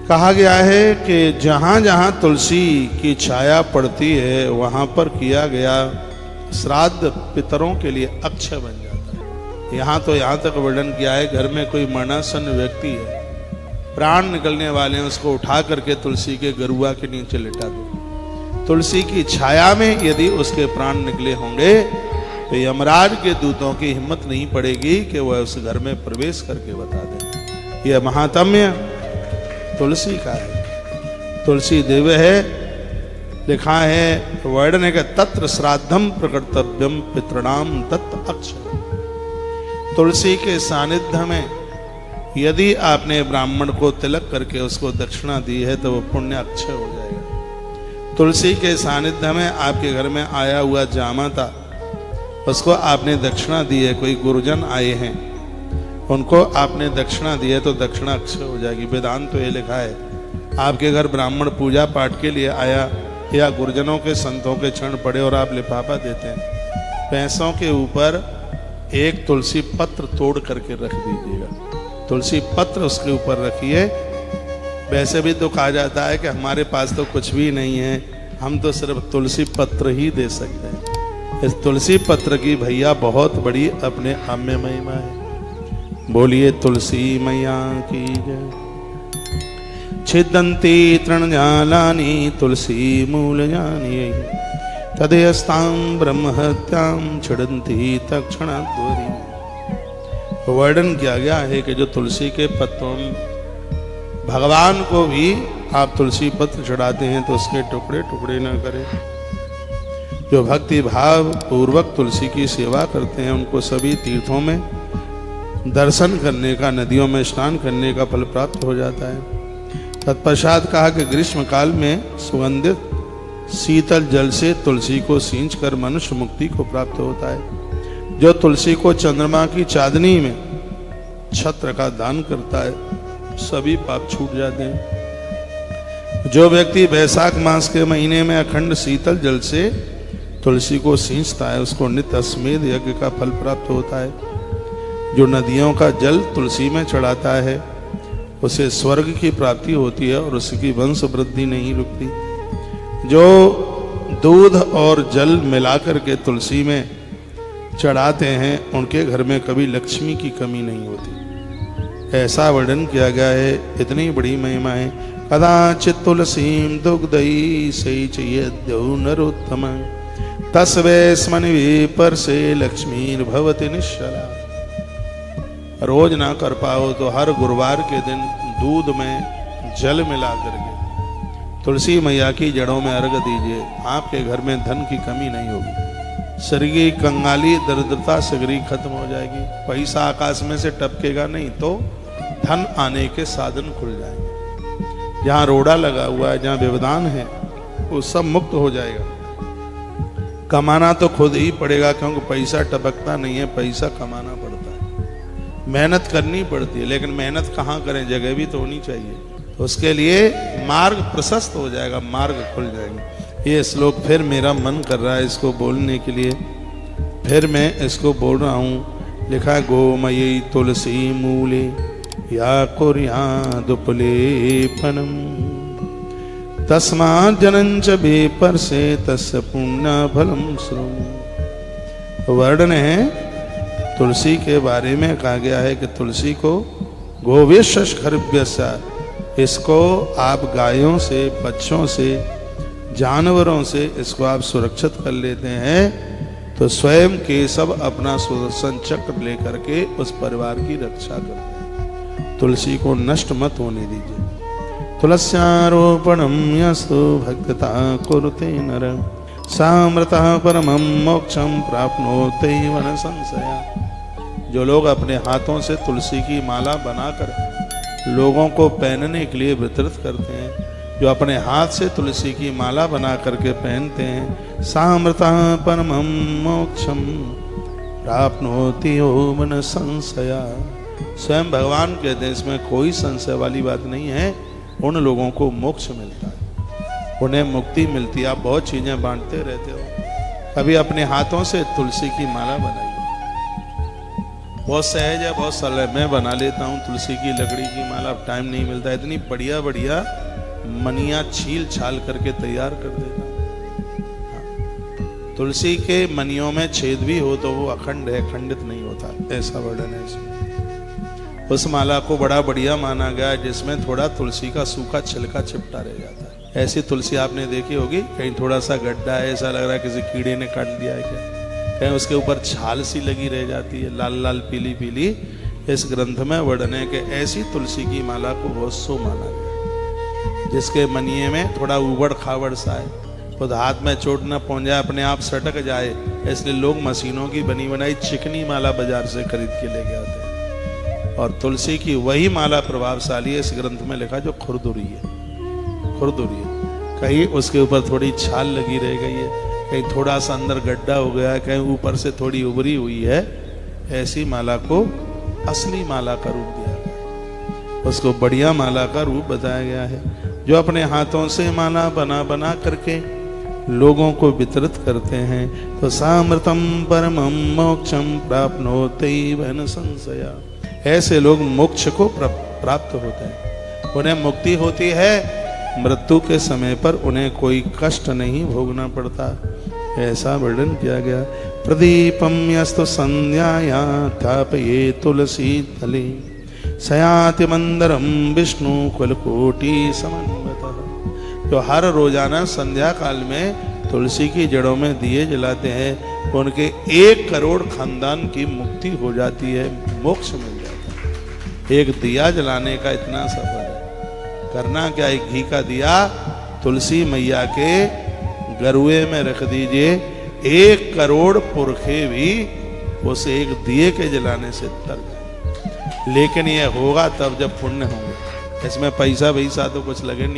कहा गया है कि जहाँ जहाँ तुलसी की छाया पड़ती है वहाँ पर किया गया श्राद्ध पितरों के लिए अक्षय बन जाता है। यहाँ तो यहाँ तक वर्णन किया है, घर में कोई मरणासन व्यक्ति है, प्राण निकलने वाले हैं, उसको उठा करके तुलसी के गरुआ के नीचे लिटा दो। तुलसी की छाया में यदि उसके प्राण निकले होंगे तो यमराज के दूतों की हिम्मत नहीं पड़ेगी कि वह उस घर में प्रवेश करके बता दें। यह महात्म्य तुलसी का है, तुलसी दिव्य है। लिखा है वर्णन है कि तत्र श्राद्धम प्रकर्तव्यम पितृणाम तत् अक्षय। तुलसी के सानिध्य में यदि आपने ब्राह्मण को तिलक करके उसको दक्षिणा दी है तो वह पुण्य अक्षय हो जाएगा। तुलसी के सानिध्य में आपके घर में आया हुआ जामाता, उसको आपने दक्षिणा दी है, कोई गुरुजन आए हैं उनको आपने दक्षिणा दी है तो दक्षिणा अक्षय हो जाएगी। वेदांत तो ये लिखा है, आपके घर ब्राह्मण पूजा पाठ के लिए आया या गुरुजनों के संतों के क्षण पड़े और आप लिफाफा देते हैं, पैसों के ऊपर एक तुलसी पत्र तोड़ करके रख दीजिएगा। तुलसी पत्र उसके ऊपर रखिए। वैसे भी तो कहा जाता है कि हमारे पास तो कुछ भी नहीं है, हम तो सिर्फ तुलसी पत्र ही दे सकते हैं। इस तुलसी पत्र की भैया बहुत बड़ी अपने आप में महिमा है। बोलिए तुलसी मैया की जय। छिदन्ति तृणजालानि तुलसी मूलजानि तदेस्तां ब्रह्महत्यां छिदन्ति तत्क्षणाद्वरि। वर्णन किया गया है कि जो तुलसी के पत्तों, भगवान को भी आप तुलसी पत्र चढ़ाते हैं तो उसके टुकड़े टुकड़े न करें। जो भक्ति भाव पूर्वक तुलसी की सेवा करते हैं उनको सभी तीर्थों में दर्शन करने का, नदियों में स्नान करने का फल प्राप्त हो जाता है। तत्पश्चात कहा कि ग्रीष्म काल में सुगंधित शीतल जल से तुलसी को सींच कर मनुष्य मुक्ति को प्राप्त होता है। जो तुलसी को चंद्रमा की चांदनी में छत्र का दान करता है सभी पाप छूट जाते हैं। जो व्यक्ति वैशाख मास के महीने में अखंड शीतल जल से तुलसी को सींचता है उसको नित्य अश्वमेध यज्ञ का फल प्राप्त होता है। जो नदियों का जल तुलसी में चढ़ाता है उसे स्वर्ग की प्राप्ति होती है और उसकी वंश वृद्धि नहीं रुकती। जो दूध और जल मिलाकर के तुलसी में चढ़ाते हैं उनके घर में कभी लक्ष्मी की कमी नहीं होती। ऐसा वर्णन किया गया है, इतनी बड़ी महिमा है। कदाचित तुलसीम दुग्धई सेचयद्यो नरोत्तम तस्वै स्मनि विपर से लक्ष्मीर्भवति निश्चला। रोज ना कर पाओ तो हर गुरुवार के दिन दूध में जल मिला करके तुलसी मैया की जड़ों में अर्घ दीजिए, आपके घर में धन की कमी नहीं होगी। शरीर की कंगाली दरिद्रता सगरी खत्म हो जाएगी। पैसा आकाश में से टपकेगा नहीं तो धन आने के साधन खुल जाएंगे। जहाँ रोड़ा लगा हुआ है, जहाँ व्यवधान है, वो सब मुक्त हो जाएगा। कमाना तो खुद ही पड़ेगा क्योंकि पैसा टपकता नहीं है, पैसा कमाना पड़ता है, मेहनत करनी पड़ती है। लेकिन मेहनत कहाँ करें, जगह भी तो होनी चाहिए। उसके लिए मार्ग प्रशस्त हो जाएगा, मार्ग खुल जाएंगे। ये श्लोक फिर मेरा मन कर रहा है इसको बोलने के लिए, फिर मैं इसको बोल रहा हूँ। लिखा है गोमयी तुलसी मूले या कुर्यादुपलेपनम तस्मात् जनञ्च विपर्शे तस्य पुण्य फलम श्रुतम्। वर्णन है तुलसी के बारे में कहा गया है कि तुलसी को गोवेशर्भ्यसा, इसको आप गायों से, बच्चों से, जानवरों से इसको आप सुरक्षित कर लेते हैं तो स्वयं के सब अपना सुदर्शन चक्र लेकर के उस परिवार की रक्षा करते हैं। तुलसी को नष्ट मत होने दीजिए। तुलस्यारोपणम यस्तु भक्तता कुरुते नर सामृतः परमं मोक्षं प्राप्नोति वन संशया। जो लोग अपने हाथों से तुलसी की माला बनाकर लोगों को पहनने के लिए वितरित करते हैं, जो अपने हाथ से तुलसी की माला बना करके पहनते हैं, सामृतः परमं मोक्षं प्राप्नोति वन संशया। स्वयं भगवान कहते हैं इसमें कोई संशय वाली बात नहीं है, उन लोगों को मोक्ष मिलता है, उन्हें मुक्ति मिलती है। आप बहुत चीजें बांटते रहते हो, कभी अपने हाथों से तुलसी की माला बनाइए। बहुत सहज है, बहुत सरल है। मैं बना लेता हूँ तुलसी की लकड़ी की माला, अब टाइम नहीं मिलता। इतनी बढ़िया बढ़िया मनिया छील छाल करके तैयार कर देता हूँ। हाँ। तुलसी के मनियों में छेद भी हो तो वो अखंड है, खंडित नहीं होता, ऐसा वर्णन है इसमें। उस माला को बड़ा बढ़िया माना गया जिसमें थोड़ा तुलसी का सूखा छिलका चिपटा रह जाता है। ऐसी तुलसी आपने देखी होगी, कहीं थोड़ा सा गड्ढा है, ऐसा लग रहा है किसी कीड़े ने काट दिया है क्या, कहीं उसके ऊपर छाल सी लगी रह जाती है, लाल लाल पीली पीली। इस ग्रंथ में वर्णन है कि ऐसी तुलसी की माला को बहुत सो माना गया जिसके मनिये में थोड़ा उबड़ खाबड़ सा है, खुद हाथ में चोट न पहुंच जाए, अपने आप सटक जाए, इसलिए लोग मशीनों की बनी बनाई चिकनी माला बाजार से खरीद के लेके आते हैं। और तुलसी की वही माला प्रभावशाली है, इस ग्रंथ में लिखा जो खुरदुरी है, खुरदुरी है। कहीं उसके ऊपर थोड़ी छाल लगी रह गई है, कहीं थोड़ा सा अंदर गड्ढा हो गया है, कहीं ऊपर से थोड़ी उभरी हुई है। ऐसी माला को असली माला का रूप दिया गया है, उसको बढ़िया माला का रूप बताया गया है। जो अपने हाथों से माला बना बना करके लोगों को वितरित करते हैं तो सामृतम परमं मोक्षम प्राप्नोति न संशया। ऐसे लोग मोक्ष को प्राप्त होते हैं, उन्हें मुक्ति होती है, मृत्यु के समय पर उन्हें कोई कष्ट नहीं भोगना पड़ता, ऐसा वर्णन किया गया। प्रदीपम यस्तु संध्याया थापये तुलसी तले सयाति मंदरम विष्णु कुलकोटि समन्वितः। जो हर रोजाना संध्या काल में तुलसी की जड़ों में दिए जलाते हैं उनके 1 करोड़ खानदान की मुक्ति हो जाती है, मोक्ष मिल जाता है। एक दिया जलाने का इतना सफर है, करना क्या, एक घी का दिया तुलसी मैया के गरुए में रख दीजिए, 1 करोड़ पुरखे भी उसे एक दिए के जलाने से तर जाए। लेकिन यह होगा तब जब पुण्य होंगे, इसमें पैसा वैसा तो कुछ लगे नहीं।